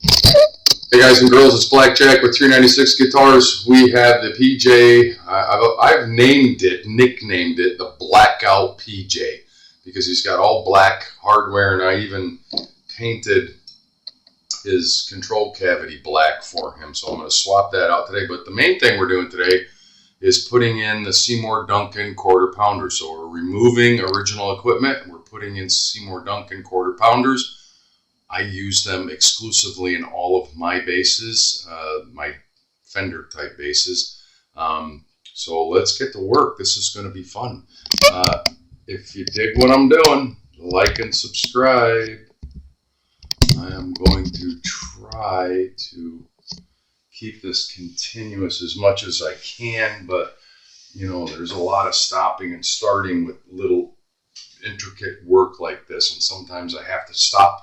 Hey guys and girls, it's Blackjack with 396 Guitars. We have the PJ. I've nicknamed it the Blackout PJ because he's got all black hardware, and I even painted his control cavity black for him. So I'm going to swap that out today. But the main thing we're doing today is putting in the Seymour Duncan quarter pounder. So we're removing original equipment and we're putting in Seymour Duncan quarter pounders. I use them exclusively in all of my basses, my Fender type basses. So let's get to work. This is going to be fun. If you dig what I'm doing, like and subscribe. I am going to try to keep this continuous as much as I can, but you know, there's a lot of stopping and starting with little intricate work like this, and sometimes I have to stop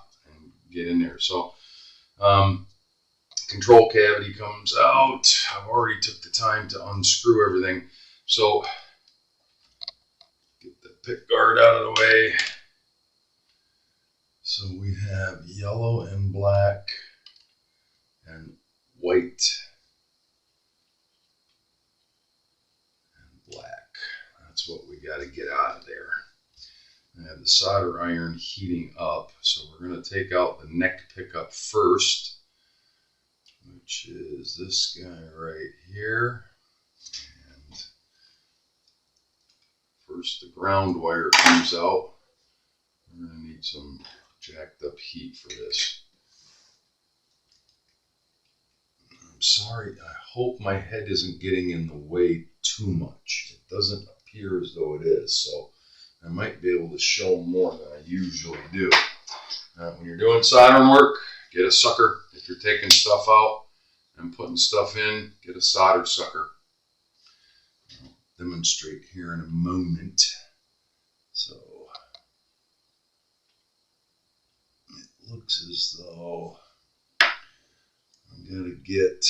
get in there. So control cavity comes out. I've already took the time to unscrew everything. So get the pick guard out of the way. So we have yellow and black and white and black. That's what we got to get out of there. I have the solder iron heating up, so we're going to take out the neck pickup first, which is this guy right here. And first the ground wire comes out. We're going to need some jacked up heat for this. I'm sorry, I hope my head isn't getting in the way too much. It doesn't appear as though it is, so I might be able to show more than I usually do. When you're doing soldering work, get a sucker. If you're taking stuff out and putting stuff in, get a solder sucker. I'll demonstrate here in a moment. So it looks as though I'm going to get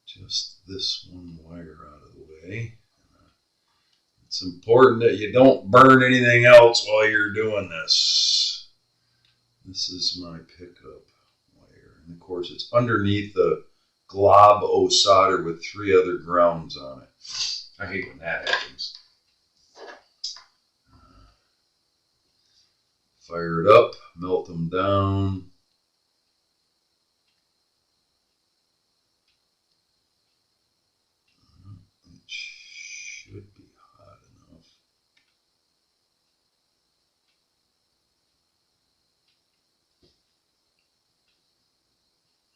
just this one wire out of the way. It's important that you don't burn anything else while you're doing this. This is my pickup wire. And of course, it's underneath the glob o solder with 3 other grounds on it. I hate when that happens. Fire it up, melt them down. Should be hot enough.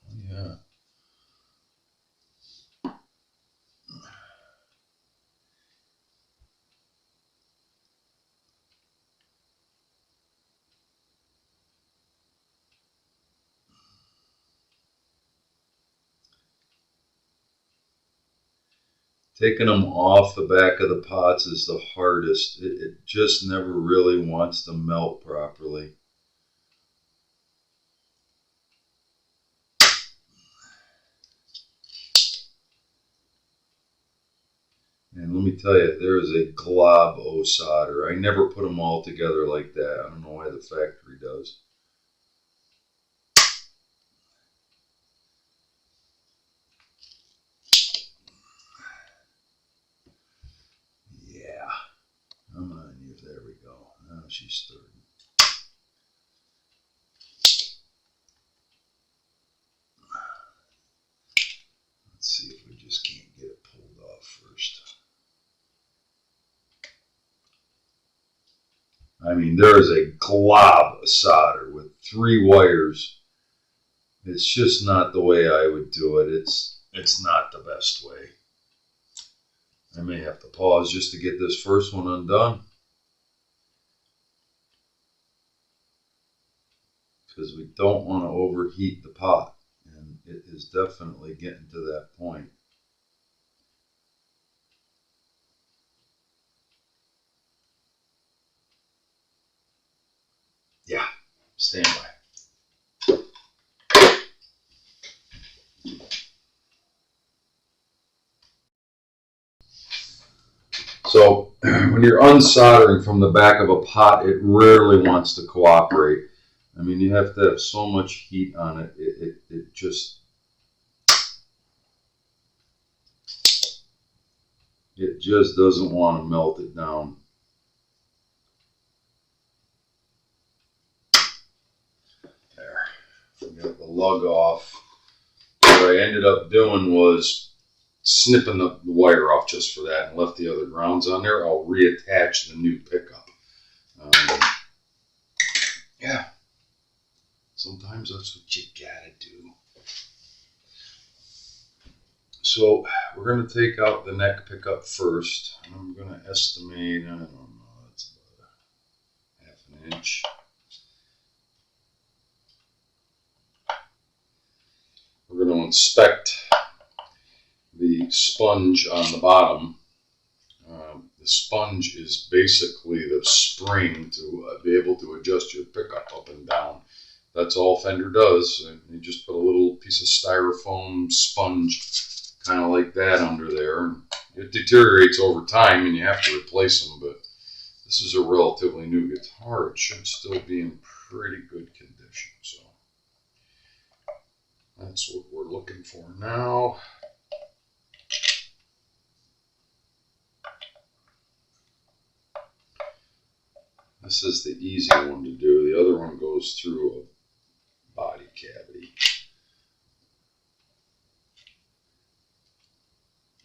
Oh, yeah. Taking them off the back of the pots is the hardest. It just never really wants to melt properly. And let me tell you, there is a glob o solder. I never put them all together like that. I don't know why the factory does. Yeah, come on you. There we go. Now she's starting. Let's see if we just can't get it pulled off first. I mean, there is a glob of solder with 3 wires. It's just not the way I would do it. It's not the best way. I may have to pause just to get this first one undone, because we don't want to overheat the pot, and it is definitely getting to that point. Yeah, stand by. So when you're unsoldering from the back of a pot, it rarely wants to cooperate. I mean, you have to have so much heat on it. It just doesn't want to melt it down. There, we got the lug off. What I ended up doing was snipping the wire off just for that and left the other grounds on there. I'll reattach the new pickup. Yeah, sometimes that's what you gotta do. So we're going to take out the neck pickup first. And I'm going to estimate, I don't know, it's about half an inch. We're going to inspect the sponge on the bottom. The sponge is basically the spring to be able to adjust your pickup up and down. That's all Fender does. And you just put a little piece of styrofoam sponge, kind of like that, under there. And it deteriorates over time, and you have to replace them. But this is a relatively new guitar. It should still be in pretty good condition. So that's what we're looking for now. This is the easy one to do. The other one goes through a body cavity.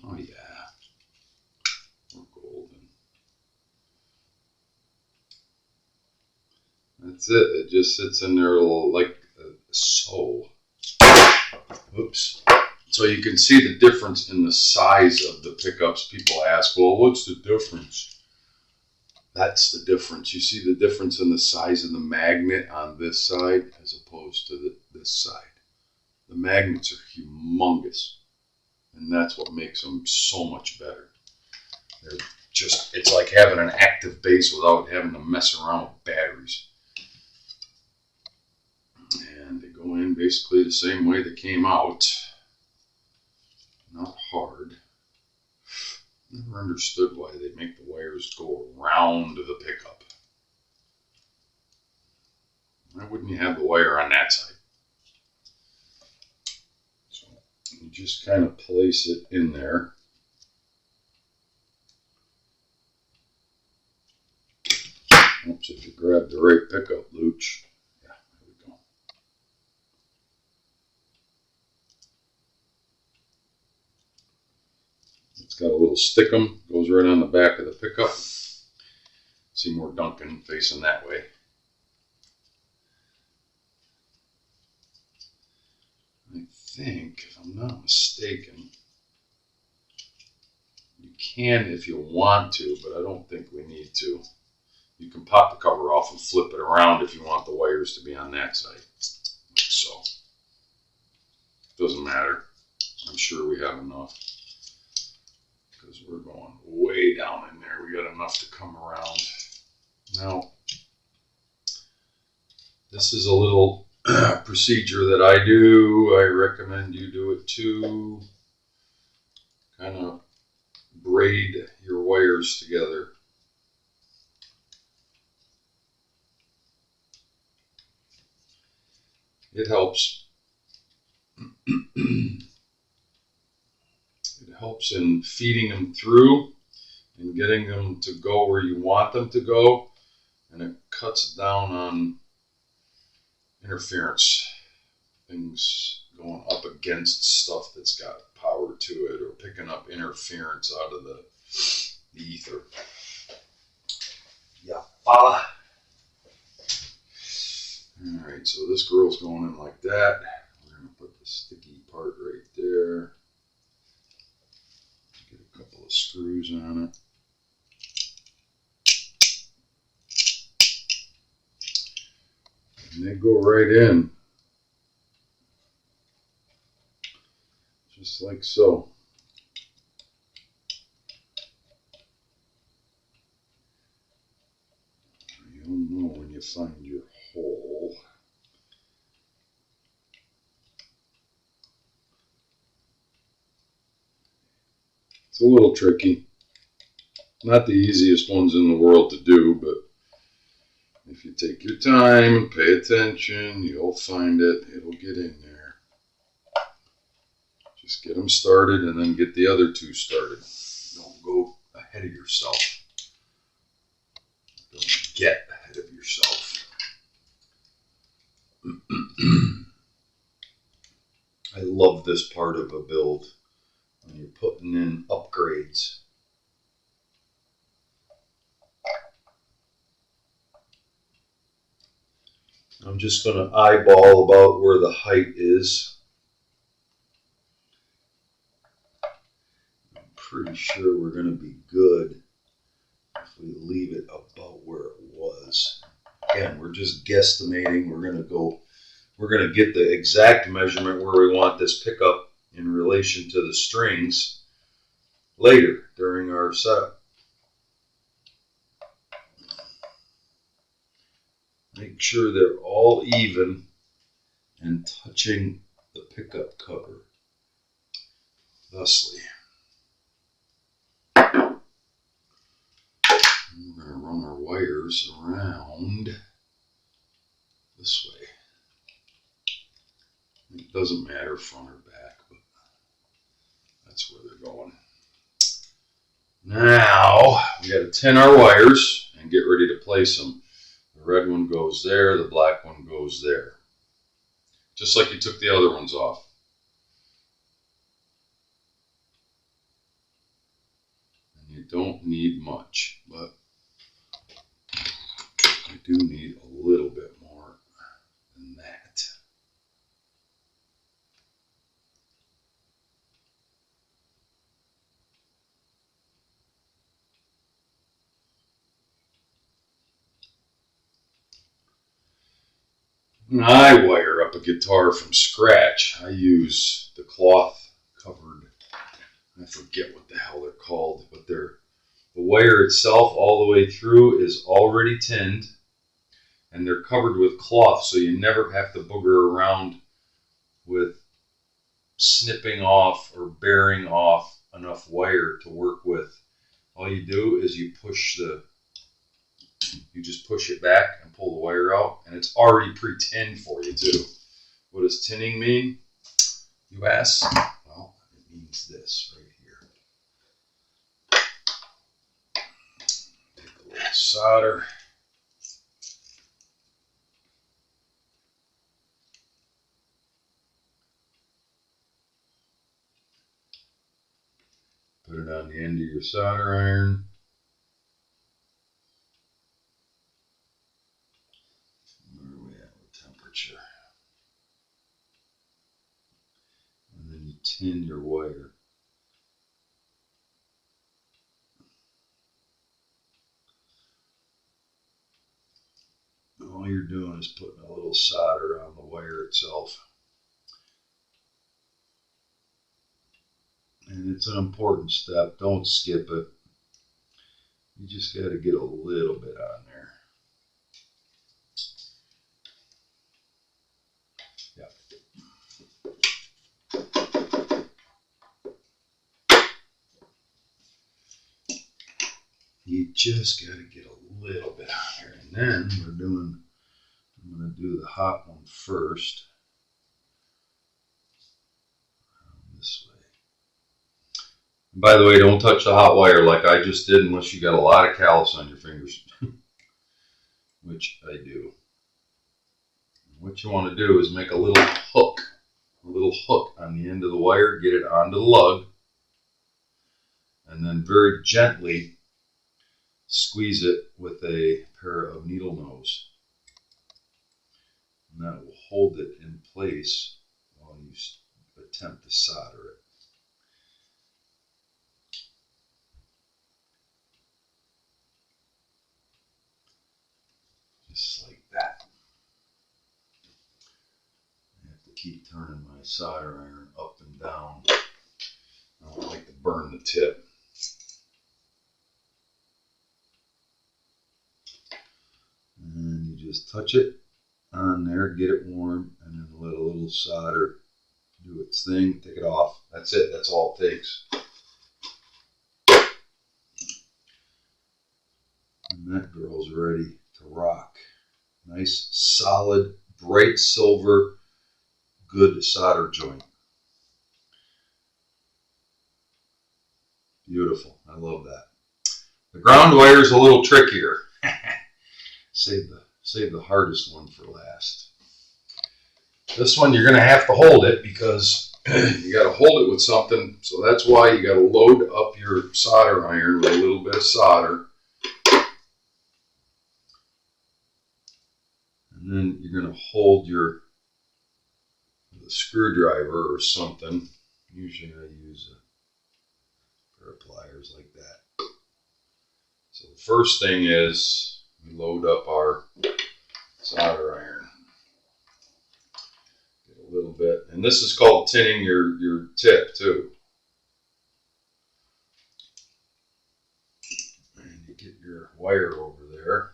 Oh yeah, we're golden. That's it. It just sits in there like so. Oops. So you can see the difference in the size of the pickups. People ask, well, what's the difference? That's the difference. You see the difference in the size of the magnet on this side as opposed to this side. The magnets are humongous, and that's what makes them so much better. They're just, it's like having an active base without having to mess around with batteries. And they go in basically the same way they came out. Not hard. Never understood why they make the wires go around the pickup. Why wouldn't you have the wire on that side? So you just kind of place it in there. Oops, if you grab the right pickup, Luch. Yeah, there we go. It's got a little stickum, goes right on the back of the pickup. Seymour Duncan facing that way. I think, if I'm not mistaken, you can if you want to, but I don't think we need to. You can pop the cover off and flip it around if you want the wires to be on that side. Like so. Doesn't matter. I'm sure we have enough. Because we're going way down in there. We got enough to come around. Now, this is a little procedure that I do. I recommend you do it too. Kind of braid your wires together. It helps. It helps in feeding them through and getting them to go where you want them to go, and it cuts down on interference, things going up against stuff that's got power to it, or picking up interference out of the ether. Yeah, fella. Alright, so this girl's going in like that. We're going to put the sticky part right there. Get a couple of screws on it. And they go right in. Just like so. You'll know when you find your hole. It's a little tricky. Not the easiest ones in the world to do, but If you take your time and pay attention, you'll find it. It'll get in there. Just get them started and then get the other two started. Don't go ahead of yourself. Don't get ahead of yourself. I love this part of a build when you're putting in upgrades. I'm just going to eyeball about where the height is. I'm pretty sure we're going to be good if we leave it about where it was. Again, we're just guesstimating. We're going to get the exact measurement where we want this pickup in relation to the strings later during our setup. Make sure they're all even and touching the pickup cover thusly. We're going to run our wires around this way. It doesn't matter front or back, but that's where they're going. Now we got to tin our wires and get ready to place them. The red one goes there, the black one goes there. Just like you took the other ones off. And you don't need much, but you do need a little bit more than that. When I wire up a guitar from scratch, I use the cloth covered, I forget what the hell they're called, but the wire itself all the way through is already tinned and they're covered with cloth, so you never have to booger around with snipping off or bearing off enough wire to work with. All you do is you just push it back and pull the wire out, and it's already pre-tinned for you too. What does tinning mean, you ask? Well, it means this right here. Take a little solder. Put it on the end of your solder iron. Where are we at with temperature? And then you tin your wire. All you're doing is putting a little solder on the wire itself. And it's an important step. Don't skip it. You just got to get a little bit on there. You just got to get a little bit on here. And then I'm going to do the hot one first. This way. And by the way, don't touch the hot wire like I just did unless you got a lot of callus on your fingers, which I do. And what you want to do is make a little hook on the end of the wire, get it onto the lug, and then very gently squeeze it with a pair of needle nose. And that will hold it in place while you attempt to solder it. Just like that. I have to keep turning my solder iron up and down. I don't like to burn the tip. And you just touch it on there, get it warm, and then let a little solder do its thing, take it off. That's it. That's all it takes. And that girl's ready to rock. Nice, solid, bright silver, good solder joint. Beautiful. I love that. The ground wire is a little trickier. Save the hardest one for last. This one you're going to have to hold it because you got to hold it with something. So that's why you got to load up your solder iron with a little bit of solder. And then you're going to hold the screwdriver or something. Usually I use a pair of pliers like that. So the first thing is we load up our solder iron. Get a little bit, and this is called tinning your tip too. And you get your wire over there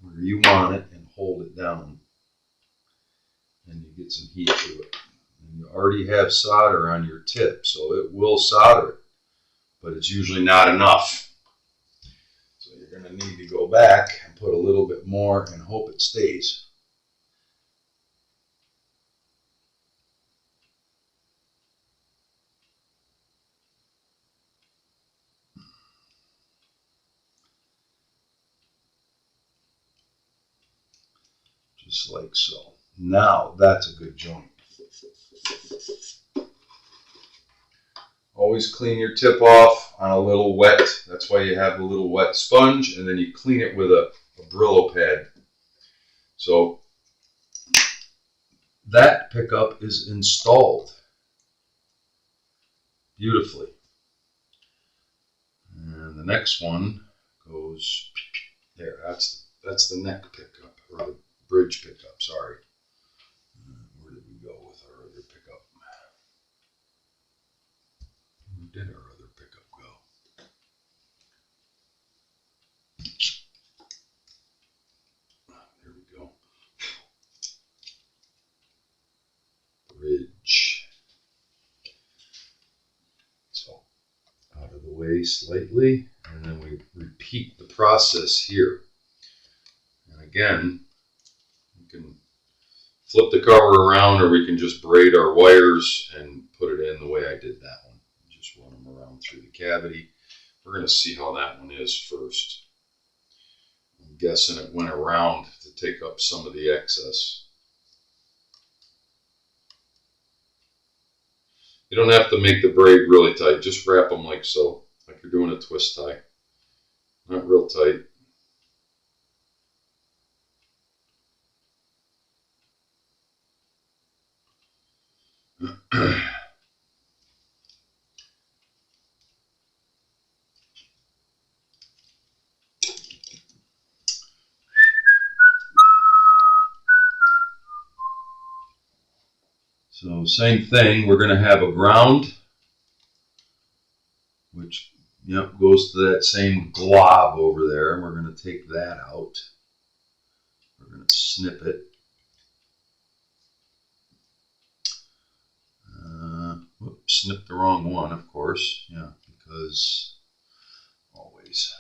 where you want it and hold it down. And you get some heat to it. And you already have solder on your tip, so it will solder it, but it's usually not enough. So you're going to need to go back and put a little bit more and hope it stays. Just like so. Now that's a good joint. Always clean your tip off on a little wet. That's why you have a little wet sponge, and then you clean it with a Brillo pad. So that pickup is installed beautifully. And the next one goes there. That's the neck pickup, or the bridge pickup, sorry. Where did we go with our other pickup? Where did our other pickup go? There we go. Bridge. So out of the way slightly, and then we repeat the process here. And again, you can flip the cover around, or we can just braid our wires and put it in the way I did that one. Just run them around through the cavity. We're going to see how that one is first. I'm guessing it went around to take up some of the excess. You don't have to make the braid really tight. Just wrap them like so, like you're doing a twist tie. Not real tight. So same thing, we're going to have a ground, which goes to that same glob over there, and we're going to take that out. We're going to snip it. Whoops, snipped the wrong one, of course. Yeah, because always.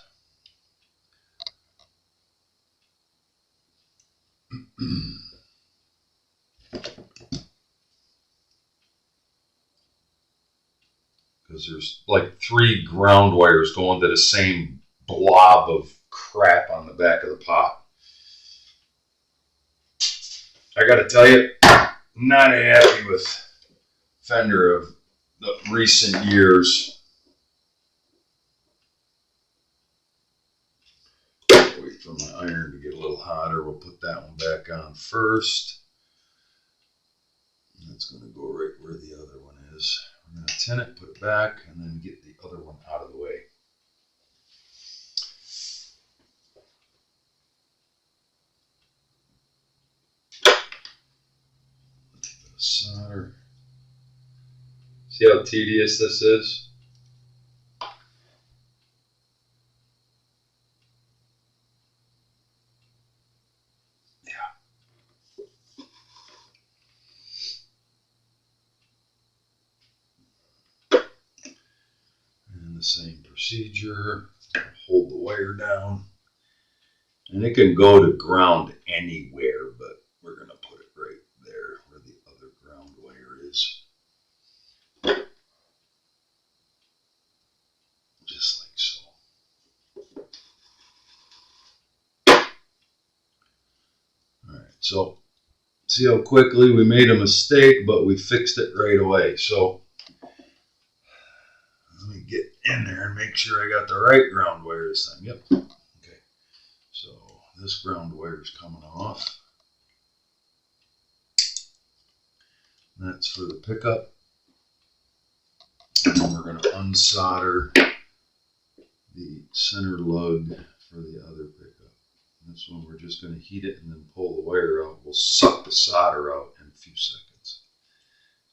Because there's like 3 ground wires going to the same blob of crap on the back of the pot. I got to tell you, not happy with Fender of the recent years. Wait for my iron to get a little hotter. We'll put that one back on first. And that's going to go right where the other one is. We're going to tin it, put it back, and then get the other one out of the way. Solder. See how tedious this is? Yeah. And the same procedure. Hold the wire down. And it can go to ground anywhere, but we're going to put it right there where the other ground wire is. Just like so. Alright, so see how quickly we made a mistake, but we fixed it right away. So let me get in there and make sure I got the right ground wire this time. Yep. Okay. So this ground wire is coming off. That's for the pickup. And then we're going to unsolder the center lug for the other pickup. This one we're just going to heat it and then pull the wire out. We'll suck the solder out in a few seconds.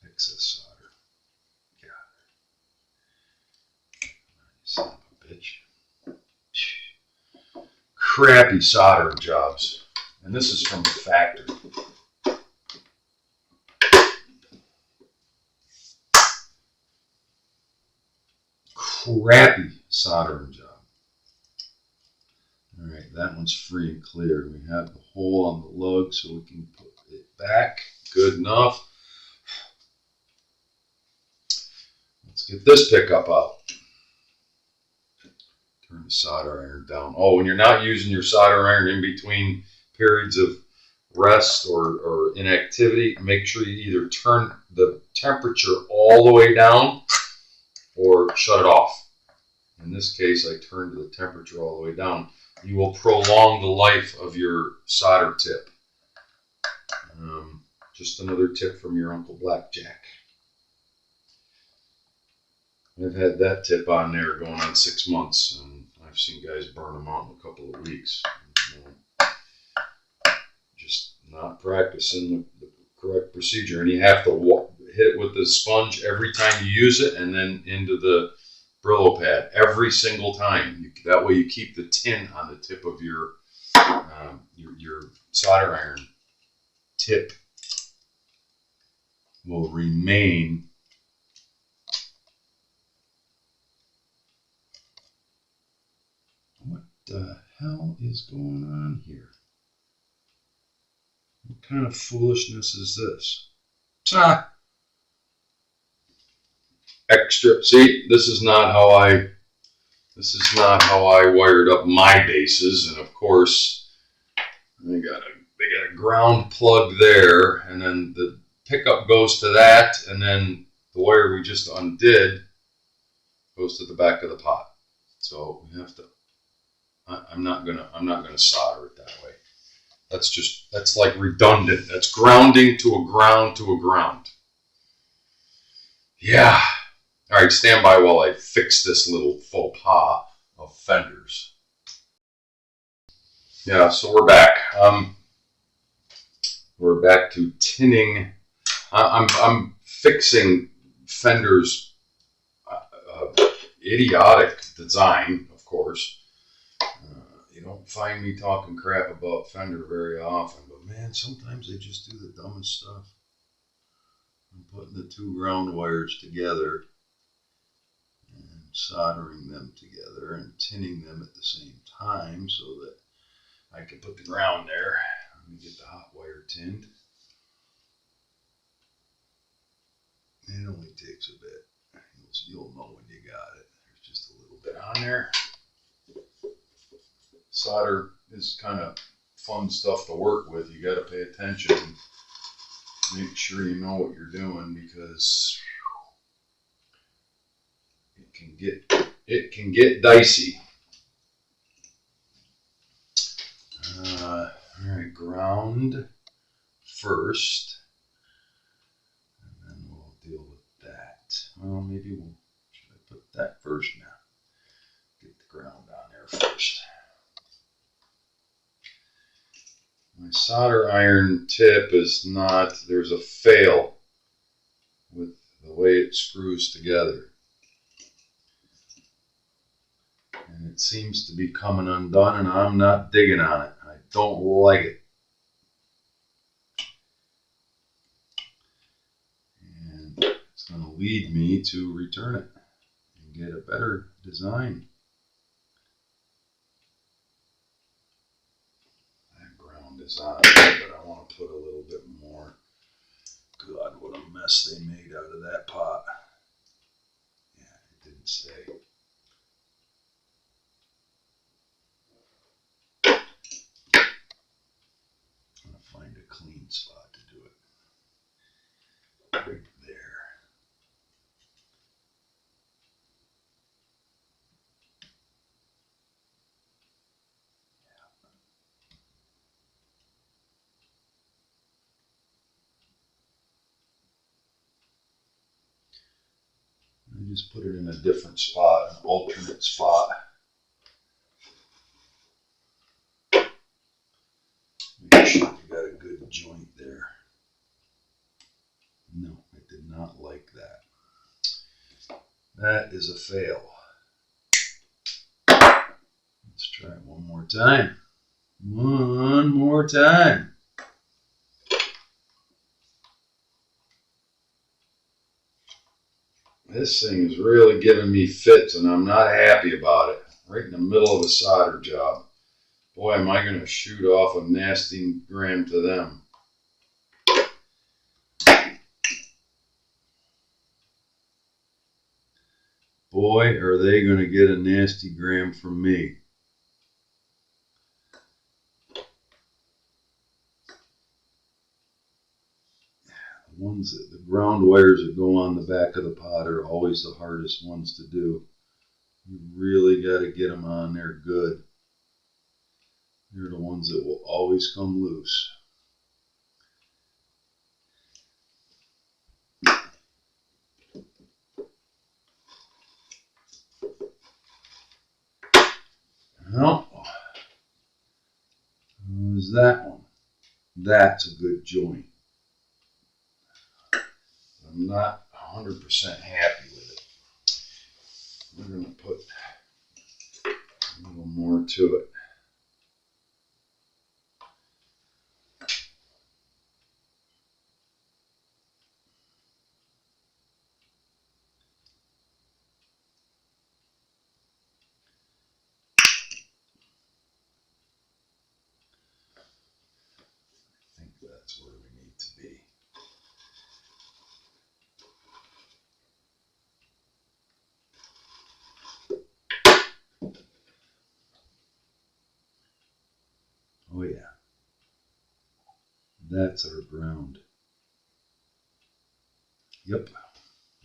Excess solder. Son of a bitch. Crappy soldering jobs. And this is from the factory. Crappy soldering job. Alright, that one's free and clear. We have the hole on the lug so we can put it back. Good enough. Let's get this pickup out. Turn the solder iron down. Oh, when you're not using your solder iron in between periods of rest or inactivity, make sure you either turn the temperature all the way down or shut it off. In this case, I turned the temperature all the way down. You will prolong the life of your solder tip. Just another tip from your Uncle Blackjack. I've had that tip on there going on 6 months, and I've seen guys burn them out in a couple of weeks. Just not practicing the correct procedure, and you have to hit it with the sponge every time you use it, and then into the Brillo pad every single time. That way, you keep the tin on the tip of your solder iron. Tip will remain. What the hell is going on here? What kind of foolishness is this? Extra. See, this is not how I wired up my bases, and of course, they got a ground plug there, and then the pickup goes to that, and then the wire we just undid goes to the back of the pot. So we have to. I'm not gonna solder it that way. That's like redundant. That's grounding to a ground to a ground. Yeah. All right, stand by while I fix this little faux pas of fenders. Yeah, so we're back. We're back to tinning. I'm fixing Fender's idiotic design, of course. You don't find me talking crap about Fender very often, but man, sometimes they just do the dumbest stuff. I'm putting the two ground wires together and soldering them together and tinning them at the same time so that I can put the ground there. Let me get the hot wire tinned. It only takes a bit. You'll know when you got it. There's just a little bit on there. Solder is kind of fun stuff to work with. You got to pay attention and make sure you know what you're doing, because it can get dicey. All right, ground first, and then we'll deal with that. Well, maybe should I put that first now? Get the ground on there first. My solder iron tip is not, there's a fail with the way it screws together. And it seems to be coming undone, and I'm not digging on it. I don't like it. And it's going to lead me to return it and get a better design. is on there, but I want to put a little bit more. God, what a mess they made out of that pot. Yeah, it didn't stay. I'm going to find a clean spot to do it. Right there. I just put it in a different spot, an alternate spot. Make sure you got a good joint there. No, I did not like that. That is a fail. Let's try it one more time. One more time. This thing is really giving me fits, and I'm not happy about it. Right in the middle of a solder job. Boy, am I going to shoot off a nasty gram to them. Boy, are they going to get a nasty gram from me. The ground wires that go on the back of the pot are always the hardest ones to do. You really got to get them on there good. They're the ones that will always come loose. Well, there's that one. That's a good joint. I'm not 100% happy with it. We're going to put a little more to it. I think that's where we need to be. Oh yeah, that's our ground. Yep.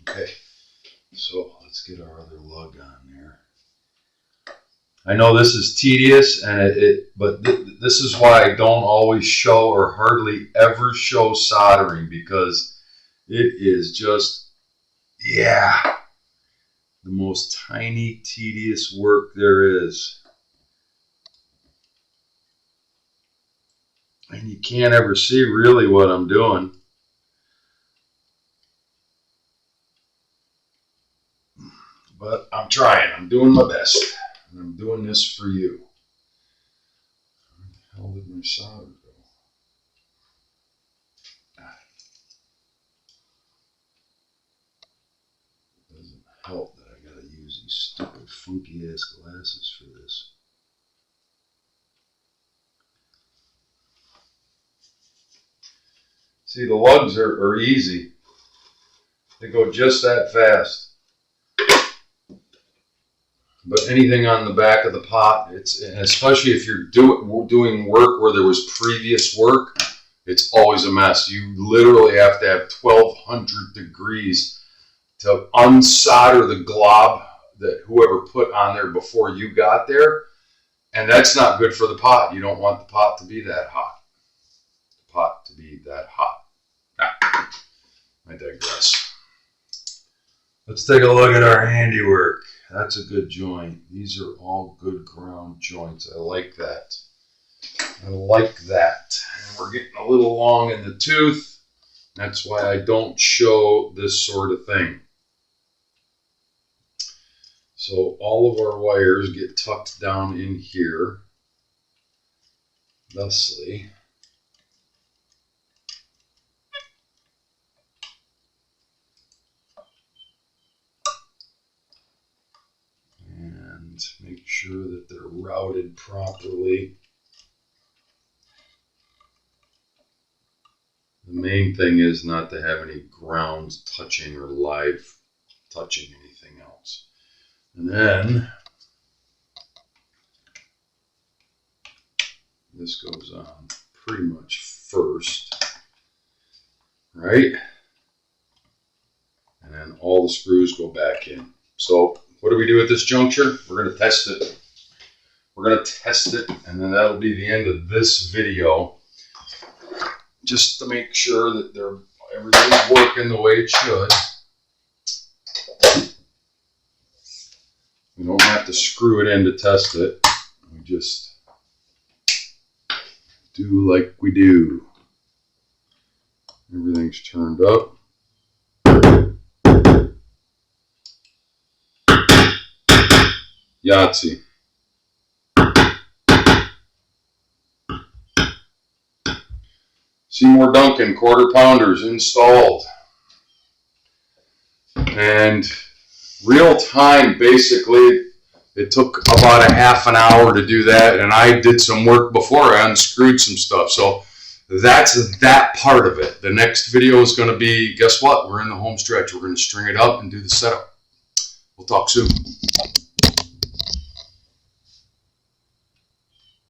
Okay, so let's get our other lug on there. I know this is tedious, and but this is why I don't always show or hardly ever show soldering, because it is just, yeah, the most tiny, tedious work there is. And you can't ever see really what I'm doing. But I'm trying. I'm doing my best. And I'm doing this for you. Where the hell did my solder go? It doesn't help that I gotta use these stupid funky ass glasses for this. See, the lugs are easy. They go just that fast. But anything on the back of the pot, especially if you're doing work where there was previous work, it's always a mess. You literally have to have 1200 degrees to unsolder the glob that whoever put on there before you got there. And that's not good for the pot. You don't want the pot to be that hot. The pot to be that hot. I digress. Let's take a look at our handiwork. That's a good joint. These are all good ground joints. I like that. I like that. And we're getting a little long in the tooth. That's why I don't show this sort of thing. So all of our wires get tucked down in here, thusly. And make sure that they're routed properly. The main thing is not to have any ground touching or live touching anything else. And then this goes on pretty much first, right? And then all the screws go back in. So what do we do at this juncture? We're going to test it. We're going to test it, and then that'll be the end of this video. Just to make sure that everything's working the way it should. We don't have to screw it in to test it. We just do like we do. Everything's turned up. Yahtzee. Seymour Duncan quarter pounders installed. And real time, basically, it took about a half an hour to do that, and I did some work before. I unscrewed some stuff. So that's that part of it. The next video is going to be, guess what? We're in the home stretch. We're going to string it up and do the setup. We'll talk soon.